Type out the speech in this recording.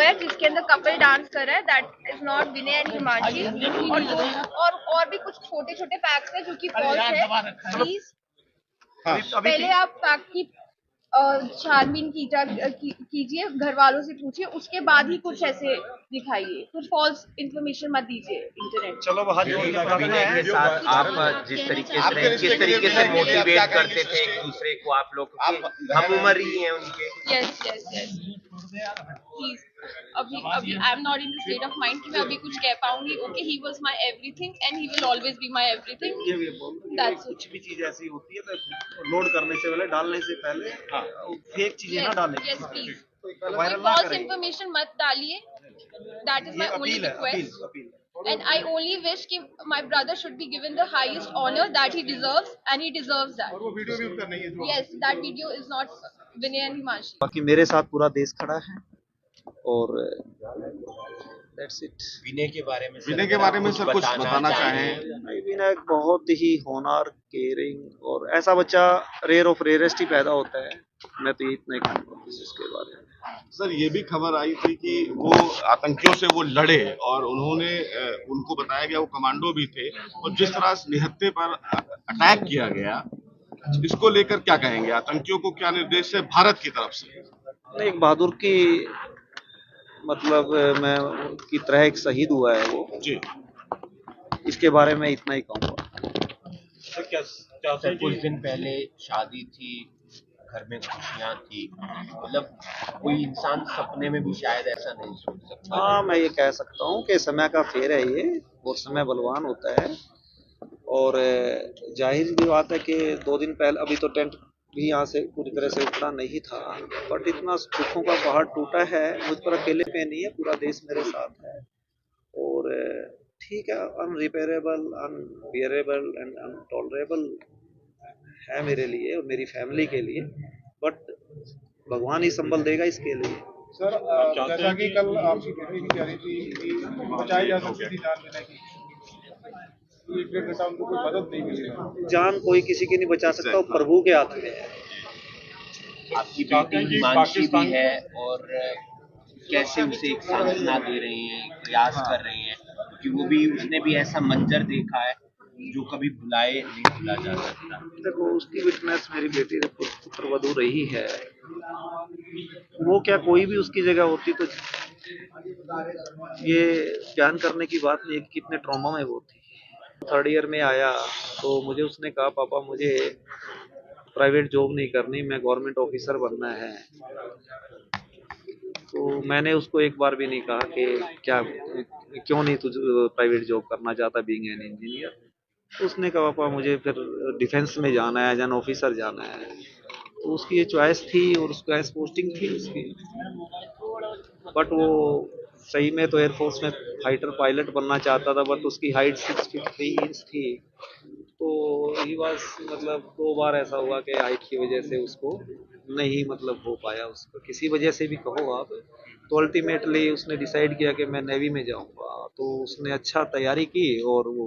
है जिसके अंदर कपल डांस कर रहा है, that is not Vinay and Himanshi. और भी कुछ छोटे छोटे फैक्ट्स है जो कि फॉल्स है। प्लीज पहले आप फैक्ट की छानबीन कीजिए, घर वालों से पूछिए, उसके बाद ही कुछ ऐसे दिखाइए, कुछ फॉल्स इंफॉर्मेशन मत दीजिए इंटरनेट। चलो वहाँ विनय के साथ आप जिस तरीके से किस तरीके से मोटिवेट करते थे एक दूसरे को, आप लोग हम उम्र ही हैं उनके। यस यस यस प्लीज, अभी I am not in the state of mind कि मैं अभी कुछ कह पाऊंगी। Okay, he was my everything and he will always be my everything. That's कुछ भी चीज ऐसी होती है तो लोड करने से पहले, डालने से पहले फेक चीजें ना डालें। यस प्लीज, वायरल ना फॉल्स करें। इंफॉर्मेशन मत डालिए। That is my only request. Appeal. And I only wish कि my brother should be given the highest honor that he deserves, and he deserves that. और वो वीडियो भी उसका नहीं है। Yes, that video is not Vinay and Himanshi. बाकी मेरे साथ पूरा देश खड़ा है और दैट्स इट। विनय के बारे में सर कुछ बताना चाहें? विनय बहुत ही होनहार, केयरिंग और ऐसा बच्चा रेयर ऑफ रेयरेस्ट ही पैदा होता है। मैं तो इतना ही कहूँगा इसके बारे में। सर ये भी खबर आई थी कि वो आतंकियों से वो लड़े और उन्होंने उनको बताया गया वो कमांडो भी थे, और जिस तरह से निहत्थे पर अटैक किया गया, इसको लेकर क्या कहेंगे? आतंकियों को क्या निर्देश है भारत की तरफ से? एक बहादुर की मतलब मैं की तरह एक शहीद हुआ है वो जी, इसके बारे में इतना ही कहूँगा। सर कुछ दिन पहले शादी थी, घर में खुशियां थी, मतलब कोई इंसान सपने में भी शायद ऐसा नहीं सोच सकता। हाँ, मैं ये कह सकता हूँ कि समय का फेर है ये, और समय बलवान होता है। और जाहिर भी बात है कि 2 दिन पहले, अभी तो टेंट भी यहाँ से पूरी तरह से उखड़ा नहीं था, बट इतना दुखों का पहाड़ टूटा है। मुझ पर अकेले पे नहीं है, पूरा देश मेरे साथ है। और ठीक है, अनरिपेयरेबल, अनबियरेबल एंड अनटॉलरेबल है मेरे लिए और मेरी फैमिली के लिए, बट भगवान ही संभल देगा इसके लिए। सर जैसा कि कल आपकी बेटी भी कह रही थी कि बचाई जा सकती थी जान देने की, 1-1.5 घंटा उनको कोई मदद नहीं मिली। जान कोई किसी की नहीं बचा सकता, वो प्रभु के हाथ में है। आपकी बेटी हिमांशी भी है, और कैसे उसे एक सांत्वना दे रही हैं, प्रयास कर रही हैं, क्योंकि वो भी, उसने भी ऐसा मंजर देखा है जो कभी नहीं भुला जा सकता। देखो, उसकी विटनेस मेरी बेटी पुत्रवधू रही है। वो क्या कोई भी उसकी जगह होती तो ये बयान करने की बात नहीं है कि कितने ट्रॉमा में वो थी। 3rd ईयर में आया तो मुझे उसने कहा, पापा मुझे प्राइवेट जॉब नहीं करनी, मैं गवर्नमेंट ऑफिसर बनना है। तो मैंने उसको एक बार भी नहीं कहा कि क्यों नहीं तुझ प्राइवेट जॉब करना चाहता बीइंग एन इंजीनियर। उसने कहा, पापा मुझे फिर डिफेंस में जाना है, एज एन ऑफिसर जाना है। तो उसकी ये चॉइस थी और उसका ऐसी पोस्टिंग थी उसकी। बट वो सही में तो एयरफोर्स में फाइटर पायलट बनना चाहता था, बट उसकी हाइट 6 फीट 3 इंच थी। तो ही वाज, मतलब 2 बार ऐसा हुआ कि हाइट की वजह से उसको नहीं मतलब हो पाया, उसको किसी वजह से भी कहो आप। तो अल्टीमेटली उसने डिसाइड किया कि मैं नेवी में जाऊंगा। तो उसने अच्छा तैयारी की और वो